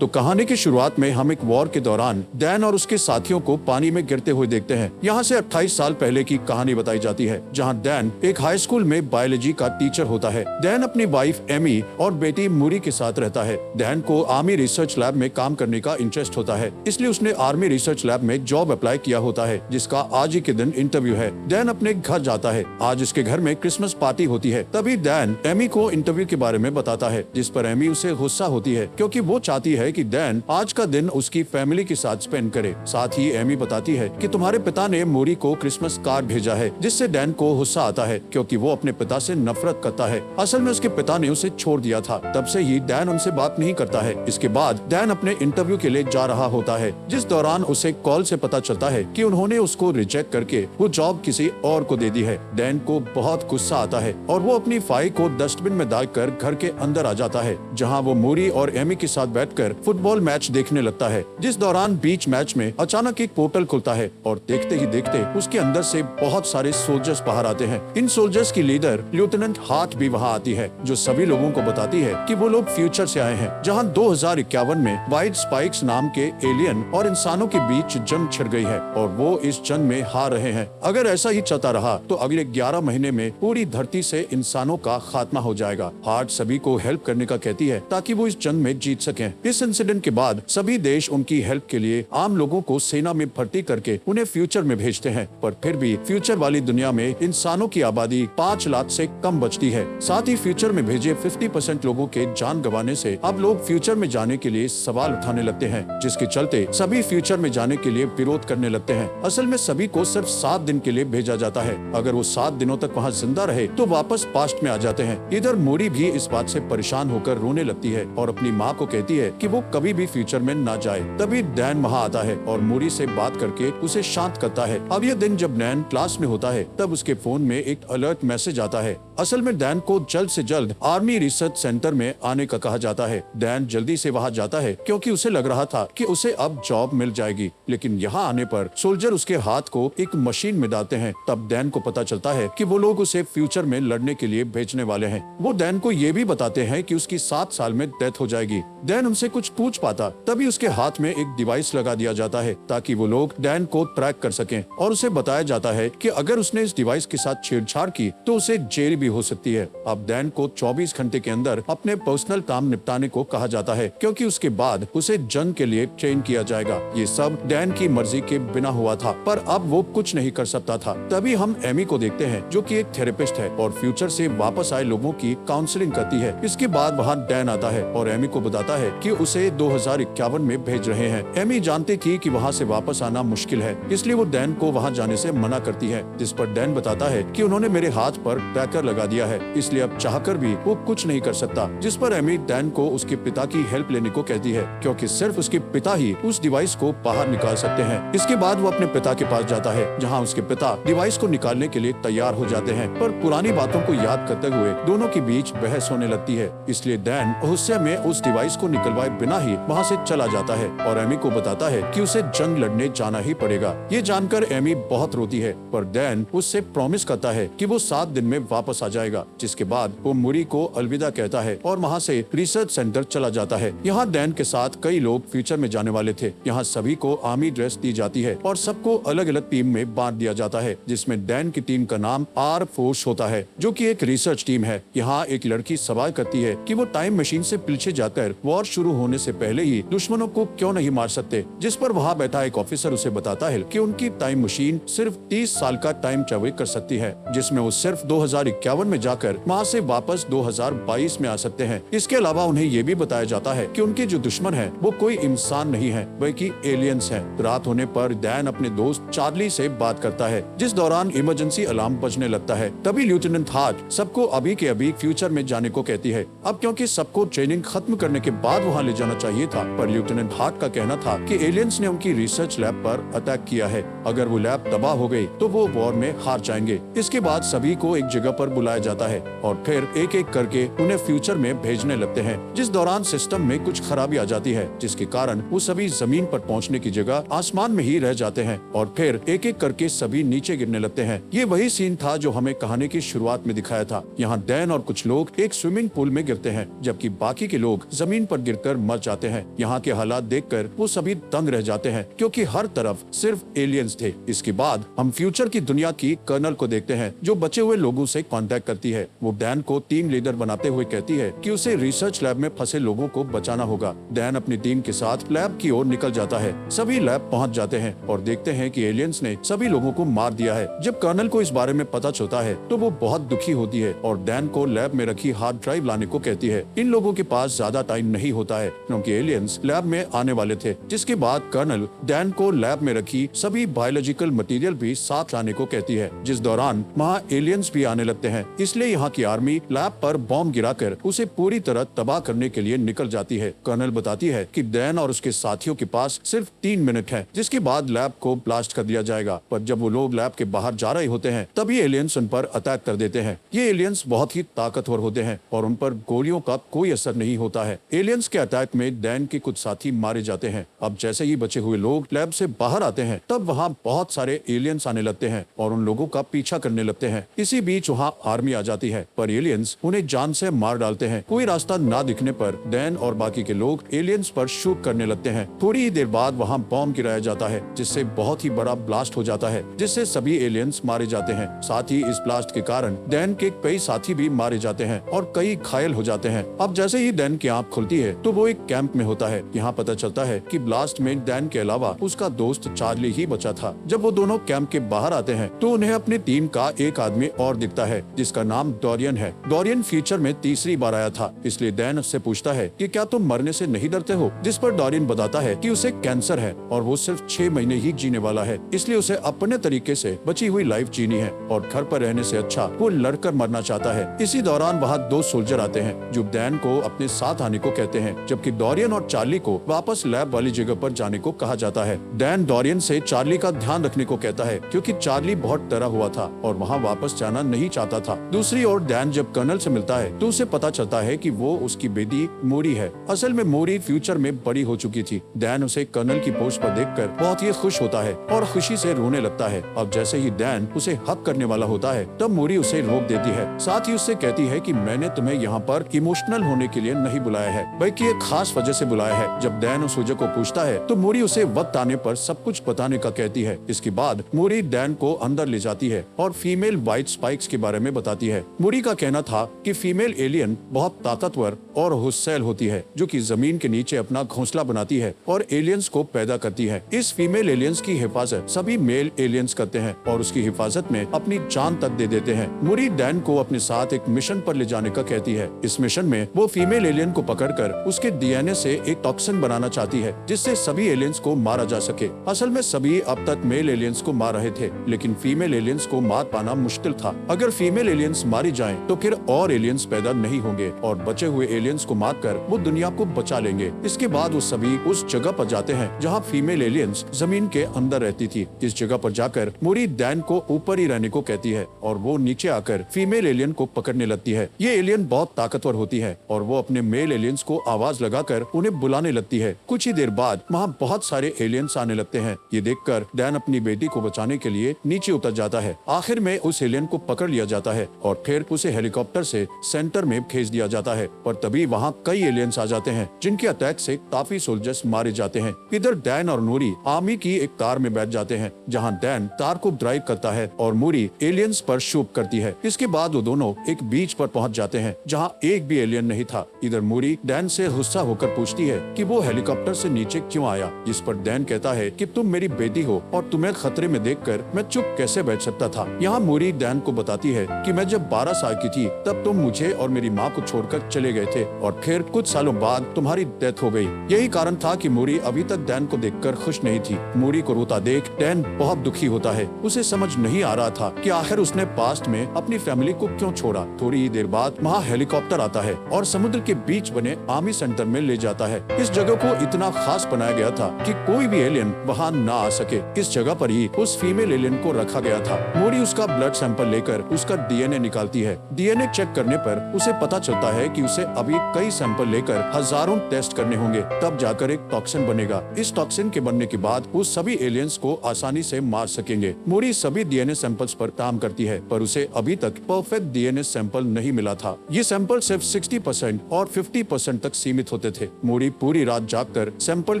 तो कहानी की शुरुआत में हम एक वॉर के दौरान डैन और उसके साथियों को पानी में गिरते हुए देखते हैं। यहाँ से 28 साल पहले की कहानी बताई जाती है, जहाँ डैन एक हाई स्कूल में बायोलॉजी का टीचर होता है। डैन अपनी वाइफ एमी और बेटी मूरी के साथ रहता है। डैन को आर्मी रिसर्च लैब में काम करने का इंटरेस्ट होता है, इसलिए उसने आर्मी रिसर्च लैब में जॉब अप्लाई किया होता है, जिसका आज ही के दिन इंटरव्यू है। डैन अपने घर जाता है। आज उसके घर में क्रिसमस पार्टी होती है। तभी डैन एमी को इंटरव्यू के बारे में बताता है, जिस पर एमी उसे गुस्सा होती है, क्योंकि वो चाहती है कि डैन आज का दिन उसकी फैमिली के साथ स्पेंड करे। साथ ही एमी बताती है कि तुम्हारे पिता ने मूरी को क्रिसमस कार्ड भेजा है, जिससे डैन को गुस्सा आता है, क्योंकि वो अपने पिता से नफरत करता है। असल में उसके पिता ने उसे छोड़ दिया था। तब से ही डैन उनसे बात नहीं करता है। इसके बाद डैन अपने इंटरव्यू के लिए जा रहा होता है, जिस दौरान उसे कॉल से पता चलता है कि उन्होंने उसको रिजेक्ट करके वो जॉब किसी और को दे दी है। डैन को बहुत गुस्सा आता है और वो अपनी फाइल को डस्टबिन में डालकर घर के अंदर आ जाता है, जहाँ वो मूरी और एमी के साथ बैठकर फुटबॉल मैच देखने लगता है। जिस दौरान बीच मैच में अचानक एक पोर्टल खुलता है और देखते ही देखते उसके अंदर से बहुत सारे सोल्जर्स बाहर आते हैं। इन सोल्जर्स की लीडर लेफ्टिनेंट हार्ट भी वहाँ आती है, जो सभी लोगों को बताती है कि वो लोग फ्यूचर से आए हैं, जहाँ 2051 में व्हाइट स्पाइक्स नाम के एलियन और इंसानों के बीच जंग छिड़ गई है और वो इस जंग में हार रहे हैं। अगर ऐसा ही चलता रहा तो अगले 11 महीने में पूरी धरती से इंसानों का खात्मा हो जाएगा। हार्ट सभी को हेल्प करने का कहती है, ताकि वो इस जंग में जीत सकें। इस इंसिडेंट के बाद सभी देश उनकी हेल्प के लिए आम लोगों को सेना में भर्ती करके उन्हें फ्यूचर में भेजते हैं, पर फिर भी फ्यूचर वाली दुनिया में इंसानों की आबादी 5 लाख से कम बचती है। साथ ही फ्यूचर में भेजे 50% लोगों के जान गंवाने से अब लोग फ्यूचर में जाने के लिए सवाल उठाने लगते हैं, जिसके चलते सभी फ्यूचर में जाने के लिए विरोध करने लगते हैं। असल में सभी को सिर्फ 7 दिन के लिए भेजा जाता है। अगर वो 7 दिनों तक वहाँ जिंदा रहे तो वापस पास्ट में आ जाते हैं। इधर मूरी भी इस बात से परेशान होकर रोने लगती है और अपनी माँ को कहती है कि वो कभी भी फ्यूचर में ना जाए। तभी डैन वहाँ आता है और मूरी से बात करके उसे शांत करता है। अब यह दिन जब डैन क्लास में होता है, तब उसके फोन में एक अलर्ट मैसेज आता है। असल में डैन को जल्द से जल्द आर्मी रिसर्च सेंटर में आने का कहा जाता है। डैन जल्दी से वहाँ जाता है, क्योंकि उसे लग रहा था कि उसे अब जॉब मिल जाएगी, लेकिन यहाँ आने पर सोल्जर उसके हाथ को एक मशीन में डालते हैं। तब डैन को पता चलता है कि वो लोग उसे फ्यूचर में लड़ने के लिए भेजने वाले हैं। वो डैन को ये भी बताते हैं कि उसकी 7 साल में डेथ हो जाएगी। डैन उनसे कुछ पूछ पाता, तभी उसके हाथ में एक डिवाइस लगा दिया जाता है, ताकि वो लोग डैन को ट्रैक कर सकें, और उसे बताया जाता है कि अगर उसने इस डिवाइस के साथ छेड़छाड़ की तो उसे जेल भी हो सकती है। अब डैन को 24 घंटे के अंदर अपने पर्सनल काम निपटाने को कहा जाता है, क्योंकि उसके बाद उसे जंग के लिए ट्रेन किया जाएगा। ये सब डैन की मर्जी के बिना हुआ था, पर अब वो कुछ नहीं कर सकता था। तभी हम एमी को देखते हैं, जो कि एक थेरेपिस्ट है और फ्यूचर से वापस आए लोगों की काउंसलिंग करती है। इसके बाद वहाँ डैन आता है और एमी को बताता है कि उसे 2051 में भेज रहे हैं। एमी जानती थी कि वहाँ से वापस आना मुश्किल है, इसलिए वो डैन को वहाँ जाने से मना करती है, जिस पर डैन बताता है कि उन्होंने मेरे हाथ पर ट्रैकर लगा दिया है, इसलिए अब चाहकर भी वो कुछ नहीं कर सकता। जिस पर एमी डैन को उसके पिता की हेल्प लेने को कहती है, क्योंकि सिर्फ उसके पिता ही उस डिवाइस को बाहर निकाल सकते हैं। इसके बाद वो अपने पिता के पास जाता है, जहाँ उसके पिता डिवाइस को निकालने के लिए तैयार हो जाते हैं, पर पुरानी बातों को याद करते हुए दोनों के बीच बहस होने लगती है। इसलिए डैन गुस्से में उस डिवाइस को निकलवाए बिना ही वहाँ से चला जाता है और एमी को बताता है कि उसे जंग लड़ने जाना ही पड़ेगा। ये जानकर एमी बहुत रोती है, पर डैन उससे प्रॉमिस करता है कि वो 7 दिन में वापस आ जाएगा। जिसके बाद वो मूरी को अलविदा कहता है और वहाँ से रिसर्च सेंटर चला जाता है। यहाँ डैन के साथ कई लोग फ्यूचर में जाने वाले थे। यहाँ सभी को आर्मी ड्रेस दी जाती है और सबको अलग अलग टीम में बांट दिया जाता है, जिसमें डैन की टीम का नाम आर फोर्स होता है, जो कि एक रिसर्च टीम है। यहाँ एक लड़की सवाल करती है कि वो टाइम मशीन से पीछे जाकर वॉर शुरू होने से पहले ही दुश्मनों को क्यों नहीं मार सकते, जिस पर वहाँ बैठा एक ऑफिसर उसे बताता है कि उनकी टाइम मशीन सिर्फ 30 साल का टाइम ट्रेवल कर सकती है, जिसमें वो सिर्फ 2051 में जाकर वहाँ से वापस 2022 में आ सकते हैं। इसके अलावा उन्हें ये भी बताया जाता है कि उनके जो दुश्मन है वो कोई इंसान नहीं है, बल्कि एलियंस है। रात होने पर डैन अपने दोस्त चार्ली से बात करता है, जिस दौरान इमरजेंसी अलार्म बजने लगता है। तभी लेफ्टिनेंट हार्ट सबको अभी के अभी फ्यूचर में जाने को कहती है। अब क्योंकि सबको ट्रेनिंग खत्म करने के बाद वहाँ ले जाना चाहिए था, पर लेफ्टिनेंट हार्ट का कहना था कि एलियंस ने उनकी रिसर्च लैब पर अटैक किया है। अगर वो लैब तबाह हो गई तो वो वॉर में हार जाएंगे। इसके बाद सभी को एक जगह पर बुलाया जाता है और फिर एक एक करके उन्हें फ्यूचर में भेजने लगते हैं, जिस दौरान सिस्टम में कुछ खराबी आ जाती है, जिसके कारण वो सभी जमीन पर पहुंचने की जगह आसमान में ही रह जाते हैं और फिर एक एक करके सभी नीचे गिरने लगते हैं। ये वही सीन था जो हमें कहानी की शुरुआत में दिखाया था। यहाँ डैन और कुछ लोग एक स्विमिंग पूल में गिरते हैं, जबकि बाकी के लोग जमीन पर गिरकर मर जाते हैं। यहाँ के हालात देखकर वो सभी दंग रह जाते हैं, क्योंकि हर तरफ सिर्फ एलियंस थे। इसके बाद हम फ्यूचर की दुनिया की कर्नल को देखते हैं, जो बचे हुए लोगों से कांटेक्ट करती है। वो डैन को टीम लीडर बनाते हुए कहती है कि उसे रिसर्च लैब में फंसे लोगों को बचाना होगा। डैन अपनी टीम के साथ लैब की ओर निकल जाता है। सभी लैब पहुंच जाते हैं और देखते हैं कि एलियंस ने सभी लोगों को मार दिया है। जब कर्नल को इस बारे में पता चलता है तो वो बहुत दुखी होती है और डैन को लैब में रखी हार्ड ड्राइव लाने को कहती है। इन लोगों के पास ज्यादा टाइम नहीं होता है, क्योंकि एलियंस लैब में आने वाले थे। जिसके बाद कर्नल डैन को लैब में रखी सभी बायोलॉजिकल मटेरियल भी साथ लाने को कहती है, जिस दौरान वहाँ एलियंस भी आने लगते हैं। इसलिए यहाँ की आर्मी लैब पर बॉम्ब गिराकर उसे पूरी तरह तबाह करने के लिए निकल जाती है। कर्नल बताती है कि डैन और उसके साथियों के पास सिर्फ 3 मिनट है, जिसके बाद लैब को ब्लास्ट कर दिया जाएगा। पर जब वो लोग लैब के बाहर जा रहे होते हैं, तभी एलियंस उन पर अटैक कर देते हैं। ये एलियंस बहुत ही ताकतवर होते हैं और उन पर गोलियों का कोई असर नहीं होता है। एलियंस के अटैक में डैन के कुछ साथी मारे जाते हैं। अब जैसे ही बचे हुए लोग लैब से बाहर आते हैं, तब वहाँ बहुत सारे एलियंस आने लगते हैं और उन लोगों का पीछा करने लगते हैं। इसी बीच वहाँ आर्मी आ जाती है, पर एलियंस उन्हें जान से मार डालते हैं। कोई रास्ता ना दिखने पर डैन और बाकी के लोग एलियंस पर शूट करने लगते हैं। थोड़ी ही देर बाद वहाँ बॉम्ब गिराया जाता है, जिससे बहुत ही बड़ा ब्लास्ट हो जाता है, जिससे सभी एलियंस मारे जाते हैं। साथ ही इस ब्लास्ट के कारण डैन के कई साथी भी मारे जाते हैं और कई घायल हो जाते हैं। अब जैसे ही डैन की आंख खुलती है तो वो एक कैंप में होता है। यहाँ पता चलता है कि ब्लास्ट में डैन के अलावा उसका दोस्त चार्ली ही बचा था। जब वो दोनों कैंप के बाहर आते हैं तो उन्हें अपनी टीम का एक आदमी और दिखता है, जिसका नाम डोरियन है। डोरियन फ्यूचर में तीसरी बार आया था, इसलिए डैन उससे पूछता है कि क्या तुम मरने से नहीं डरते हो, जिस पर डोरियन बताता है कि उसे कैंसर है और वो सिर्फ 6 महीने ही जीने वाला है, इसलिए उसे अपने तरीके से बची हुई लाइफ जीनी है और घर पर रहने से अच्छा वो लड़कर मरना चाहता है। इसी दौरान वहाँ 2 सोल्जर आते हैं जो डैन को अपने साथ आने को कहते हैं, जबकि डोरियन और चार्ली को वापस लैब वाली जगह पर जाने को कहा जाता है। डैन डोरियन से चार्ली का ध्यान रखने को कहता है, क्योंकि चार्ली बहुत डरा हुआ था और वहाँ वापस जाना नहीं चाहता था। दूसरी ओर डैन जब कर्नल से मिलता है तो उसे पता चलता है कि वो उसकी बेटी मोरी है। असल में मोरी फ्यूचर में बड़ी हो चुकी थी। डैन उसे कर्नल की पोस्ट पर देखकर बहुत ही खुश होता है और खुशी से रोने लगता है। अब जैसे ही डैन उसे हक करने वाला होता है, तब मोरी उसे रोक देती है। साथ ही उससे कहती है कि मैंने तुम्हें यहाँ पर इमोशनल होने के लिए नहीं बुलाया है, बल्कि एक खास वजह से बुलाया है। जब डैन उस वजह को पूछता है तो मोरी उसे वक्त आने पर सब कुछ बताने का कहती है। इसके बाद मोरी डैन को अंदर ले जाती है और फीमेल व्हाइट स्पाइक्स के बारे में बताती है। मोरी का कहना था कि फीमेल एलियन बहुत ताकतवर और हुस्सैल होती है, जो कि जमीन के नीचे अपना घोंसला बनाती है और एलियंस को पैदा करती है। इस फीमेल एलियंस की हिफाजत सभी मेल एलियंस करते हैं और उसकी हिफाजत में अपनी जान तक दे देते हैं। मोरी डैन को अपने साथ एक मिशन पर ले जाने का कहती है। इस मिशन में वो फीमेल एलियन को पकड़कर उसके डीएनए से एक टॉक्सिन बनाना चाहती है, जिससे सभी एलियंस को मारा जा सके। असल में सभी अब तक मेल एलियंस को मार रहे थे, लेकिन फीमेल एलियंस को मार पाना मुश्किल था। अगर फीमेल एलियंस मारी जाएं, तो फिर और एलियंस पैदा नहीं होंगे और बचे हुए एलियंस को मारकर वो दुनिया को बचा लेंगे। इसके बाद वो सभी उस जगह पर जाते हैं जहाँ फीमेल एलियंस जमीन के अंदर रहती थी। इस जगह पर जाकर मोरी डैन को ऊपर ही रहने को कहती है और वो नीचे आकर फीमेल एलियन को पकड़ने लगती है। ये एलियन बहुत ताकतवर होती है और वो अपने मेल एलियंस को आवाज लगाकर उन्हें बुलाने लगती है। कुछ ही देर बाद वहाँ बहुत सारे एलियंस आने लगते हैं। ये देखकर डैन अपनी बेटी को बचाने के लिए नीचे उतर जाता है। आखिर में उस एलियन को पकड़ लिया जाता है और फिर उसे हेलीकॉप्टर से सेंटर में भेज दिया जाता है। पर तभी वहाँ कई एलियंस आ जाते हैं, जिनके अटैक से काफी सोल्जर्स मारे जाते हैं। इधर डैन और मोरी आर्मी की एक कार में बैठ जाते हैं, जहाँ डैन कार को ड्राइव करता है और मोरी एलियंस पर शूट करती है। इसके बाद वो दोनों एक बीच पर पहुँच जाते हैं, जहाँ एक भी एलियन नहीं था। इधर मोरी डैन से गुस्सा होकर पूछती है कि वो हेलीकॉप्टर से नीचे क्यों आया, जिस पर डैन कहता है कि तुम मेरी बेटी हो और तुम्हें खतरे में देखकर मैं चुप कैसे बैठ सकता था। यहाँ मोरी डैन को बताती है कि मैं जब 12 साल की थी तब तुम मुझे और मेरी माँ को छोड़कर चले गए थे और फिर कुछ सालों बाद तुम्हारी डेथ हो गई। यही कारण था कि मोरी अभी तक डैन को देखकर खुश नहीं थी। मोरी को रोता देख डैन बहुत दुखी होता है। उसे समझ नहीं आ रहा था कि आखिर उसने पास्ट में अपनी फैमिली को क्यों छोड़ा। थोड़ी ही देर बाद वहाँ हेलीकॉप्टर आता है और समुद्र के बीच बने आर्मी सेंटर में ले जाता है। इस जगह को इतना खास बनाया गया था कि कोई भी एलियन वहाँ ना आ सके। इस जगह पर ही उस फीमेल एलियन को रखा गया था। मोरी उसका ब्लड सैंपल लेकर उसका डीएनए निकालती है। डीएनए चेक करने पर उसे पता चलता है कि उसे अभी कई सैंपल लेकर हजारों टेस्ट करने होंगे, तब जाकर एक टॉक्सिन बनेगा। इस टॉक्सिन के बनने के बाद वो सभी एलियंस को आसानी से मार सकेंगे। मूरी सभी डीएनए सैंपल्स पर काम करती है, पर उसे अभी तक परफेक्ट डीएनए सैंपल नहीं मिला था। ये सैंपल सिर्फ 60% और 50% तक सीमित होते थे। मूरी पूरी रात जागकर सैंपल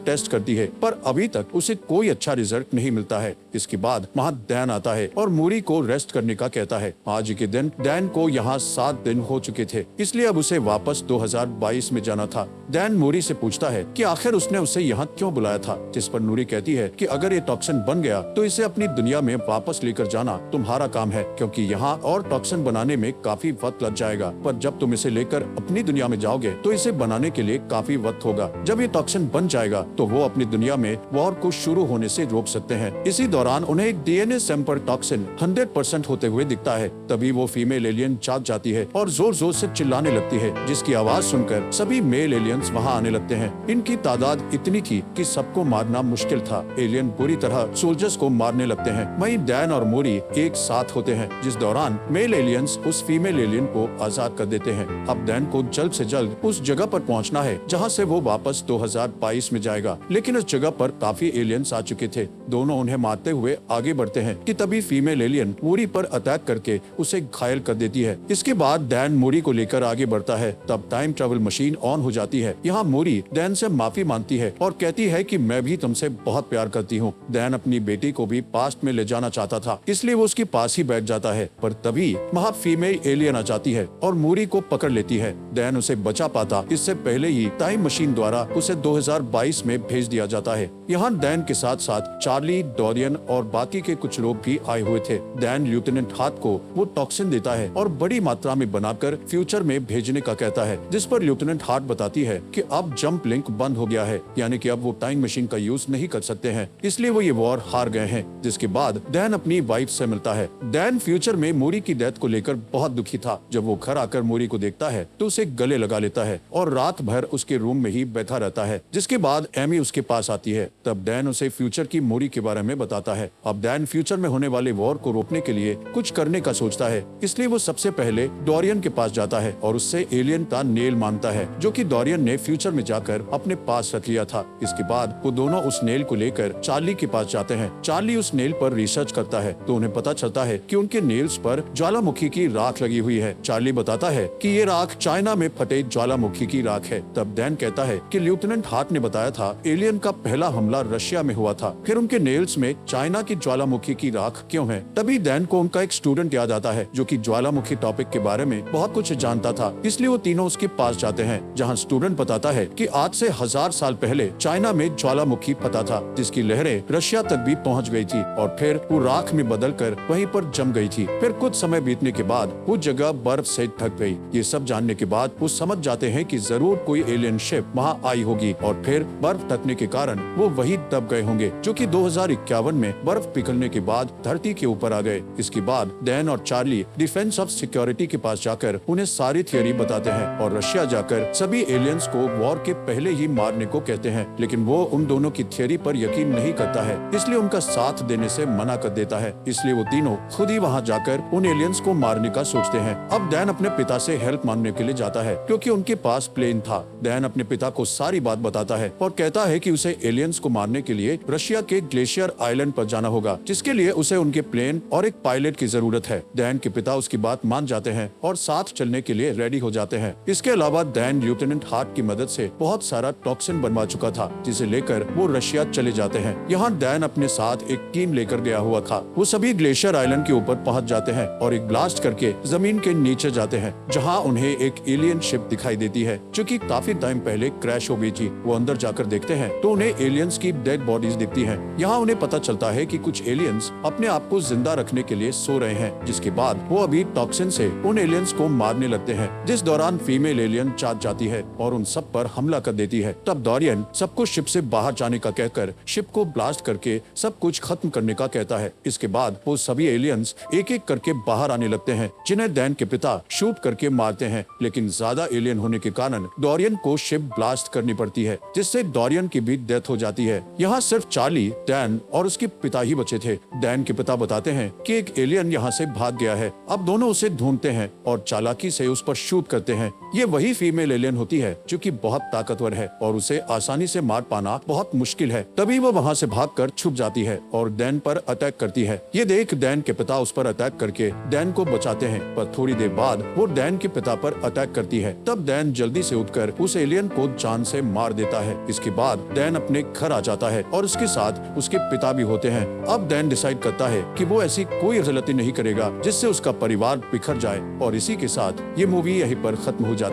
टेस्ट करती है, पर अभी तक उसे कोई अच्छा रिजल्ट नहीं मिलता है। इसके बाद वहाँ डैन आता है और मूरी को रेस्ट करने का कहता है। आज के दिन डैन को यहाँ 7 दिन हो चुके थे, इसलिए अब उसे वापस 2022 में जाना था। डैन मूरी से पूछता है कि आखिर उसने उसे यहाँ क्यों बुलाया था, जिस पर मूरी कहती है कि अगर ये टॉक्सिन बन गया तो इसे अपनी दुनिया में वापस लेकर जाना तुम्हारा काम है, क्योंकि यहाँ और टॉक्सिन बनाने में काफी वक्त लग जाएगा, पर जब तुम इसे लेकर अपनी दुनिया में जाओगे तो इसे बनाने के लिए काफी वक्त होगा। जब ये टॉक्सिन बन जाएगा तो वो अपनी दुनिया में वॉर को शुरू होने से रोक सकते हैं। इसी दौरान उन्हें एक डीएनए सैंपल टॉक्सिन 100% होते हुए दिखता है। तभी वो फीमेल एलियन जाग जाती है और जोर जोर से चिल्लाने लगती है, जिसकी आवाज सुनकर सभी मेल एलियंस वहाँ आने लगते हैं। इनकी तादाद इतनी थी कि सबको मारना मुश्किल था। एलियन पूरी तरह सोल्जर्स को मारने लगते हैं। वहीं डैन और मूरी एक साथ होते हैं, जिस दौरान मेल एलियंस उस फीमेल एलियन को आजाद कर देते हैं। अब डैन को जल्द से जल्द उस जगह पर पहुंचना है जहां से वो वापस 2022 में जाएगा, लेकिन उस जगह पर काफी एलियंस आ चुके थे। दोनों उन्हें मारते हुए आगे बढ़ते हैं कि तभी फीमेल एलियन मूरी पर अटैक करके उसे घायल कर देती है। इसके बाद डैन मूरी को लेकर आगे बढ़ता है। तब टाइम ट्रेवल मशीन ऑन हो जाती है। यहाँ मूरी डैन से माफी मांगती है और कहती है कि मैं भी तुमसे बहुत प्यार करती हूँ। डैन अपनी बेटी को भी पास्ट में ले जाना चाहता था, इसलिए वो उसके पास ही बैठ जाता है, पर तभी वहाँ फीमेल एलियन आ जाती है और मूरी को पकड़ लेती है। डैन उसे बचा पाता इससे पहले ही टाइम मशीन द्वारा उसे 2022 में भेज दिया जाता है। यहाँ डैन के साथ साथ चार्ली, डोरियन और बाकी के कुछ लोग भी आए हुए थे। डैन लेफ्टिनेंट हार्ट को वो टॉक्सिन देता है और बड़ी मात्रा में बनाकर फ्यूचर में भेजने का कहता है, जिस पर लेफ्टिनेंट हार्ट बताती है कि अब जंप लिंक बंद हो गया है, यानी कि अब वो टाइम मशीन का यूज नहीं कर सकते हैं, इसलिए वो ये वॉर हार गए हैं। जिसके बाद डैन अपनी वाइफ से मिलता है। डैन फ्यूचर में मूरी की डेथ को लेकर बहुत दुखी था। जब वो घर आकर मूरी को देखता है तो उसे गले लगा लेता है और रात भर उसके रूम में ही बैठा रहता है। जिसके बाद एमी उसके पास आती है। तब डैन उसे फ्यूचर की मूरी के बारे में बताता है। अब डैन फ्यूचर में होने वाले वॉर को रोकने के लिए कुछ करने का सोचता है, इसलिए वो सबसे पहले डोरियन के पास जाता है और उससे एलियन का नेल मांगता है, जो कि डोरियन ने फ्यूचर में जाकर अपने पास रख लिया था। इसके बाद वो दोनों उस नेल को लेकर चार्ली के पास जाते हैं। चार्ली उस नेल पर रिसर्च करता है तो उन्हें पता चलता है कि उनके नेल्स पर ज्वालामुखी की राख लगी हुई है। चार्ली बताता है कि ये राख चाइना में फटे ज्वालामुखी की राख है। तब डैन कहता है कि लेफ्टिनेंट हार्ट ने बताया था एलियन का पहला हमला रशिया में हुआ था, फिर उनके नेल्स में चाइना की ज्वालामुखी की राख क्यों है। तभी डैन को उनका एक स्टूडेंट याद आता है जो कि ज्वालामुखी टॉपिक के बारे में बहुत कुछ जानता था, इसलिए वो तीनों उसके पास जाते हैं, जहाँ स्टूडेंट बताता है कि आज से 1000 साल पहले चाइना में ज्वालामुखी फटा था, जिसकी लहरें रशिया तक भी पहुँच गयी थी और फिर वो राख में बदल कर वहीं पर जम गई थी। फिर कुछ समय बीतने के बाद वो जगह बर्फ से ढक गई। ये सब जानने के बाद वो समझ जाते हैं कि जरूर कोई एलियन शिप वहाँ आई होगी और फिर बर्फ ढकने के कारण वो वही दब गए होंगे, जो कि 2051 में बर्फ पिघलने के बाद धरती के ऊपर आ गए। इसके बाद डैन और चार्ली डिफेंस ऑफ सिक्योरिटी के पास जाकर उन्हें सारी थियोरी बताते हैं और रशिया जाकर सभी एलियंस को वॉर के पहले ही मारने को कहते हैं, लेकिन वो उन दोनों की थियोरी पर यकीन नहीं करता है, इसलिए उनका साथ देने से मना कर देता है। इसलिए वो तीनों खुद ही वहाँ जाकर उन एलियंस को मारने का सोचते हैं। अब डैन अपने पिता से हेल्प मांगने के लिए जाता है, क्योंकि उनके पास प्लेन था। डैन अपने पिता को सारी बात बताता है और कहता है कि उसे एलियंस को मारने के लिए रशिया के ग्लेशियर आइलैंड पर जाना होगा, जिसके लिए उसे उनके प्लेन और एक पायलट की जरूरत है। डैन के पिता उसकी बात मान जाते हैं और साथ चलने के लिए रेडी हो जाते हैं। इसके अलावा डैन लेफ्टिनेंट हार्ट की मदद से बहुत सारा टॉक्सिन बनवा चुका था, जिसे लेकर वो रशिया चले जाते हैं। यहाँ डैन अपने साथ एक टीम लेकर गया हुआ था। वो सभी ग्लेशियर आइलैंड के ऊपर पहुँच जाते हैं और एक ब्लास्ट करके जमीन के नीचे जाते हैं, जहाँ उन्हें एक एलियन शिप दिखाई देती है, जो कि काफी टाइम पहले क्रैश हो गई थी। वो अंदर जाकर देखते हैं तो उन्हें एलियंस की डेड बॉडीज दिखती हैं। यहाँ उन्हें पता चलता है कि कुछ एलियंस अपने आप को जिंदा रखने के लिए सो रहे हैं, जिसके बाद वो अभी टॉक्सिन से उन एलियंस को मारने लगते हैं, जिस दौरान फीमेल एलियन जाग जाती है और उन सब पर हमला कर देती है। तब डोरियन सबको शिप से बाहर जाने का कहकर शिप को ब्लास्ट करके सब कुछ खत्म करने का कहता है। इसके बाद वो सभी एलियंस एक एक करके बाहर आने लगते हैं, जिन्हें डैन के पिता शूट करके मारते हैं, लेकिन ज्यादा एलियन होने के कारण डोरियन को शिप ब्लास्ट करनी पड़ती है, जिससे डोरियन की भी डेथ हो जाती है। यहाँ सिर्फ चार्ली, डैन और उसके पिता ही बचे थे। डैन के पिता बताते हैं कि एक एलियन यहाँ से भाग गया गया है। अब दोनों उसे ढूंढते हैं और चालाकी से उस पर शूट करते हैं। ये वही फीमेल एलियन होती है जो कि बहुत ताकतवर है और उसे आसानी से मार पाना बहुत मुश्किल है। तभी वो वहाँ से भागकर छुप जाती है और डैन पर अटैक करती है। ये देख डैन के पिता उस पर अटैक करके डैन को बचाते हैं, पर थोड़ी देर बाद वो डैन के पिता पर अटैक करती है। तब डैन जल्दी से उठकर उस एलियन को जान से मार देता है। इसके बाद डैन अपने घर आ जाता है और उसके साथ उसके पिता भी होते हैं। अब डैन डिसाइड करता है कि वो ऐसी कोई गलती नहीं करेगा जिससे उसका परिवार बिखर जाए। और इसी के साथ ये मूवी यहीं पर खत्म हो जाती है।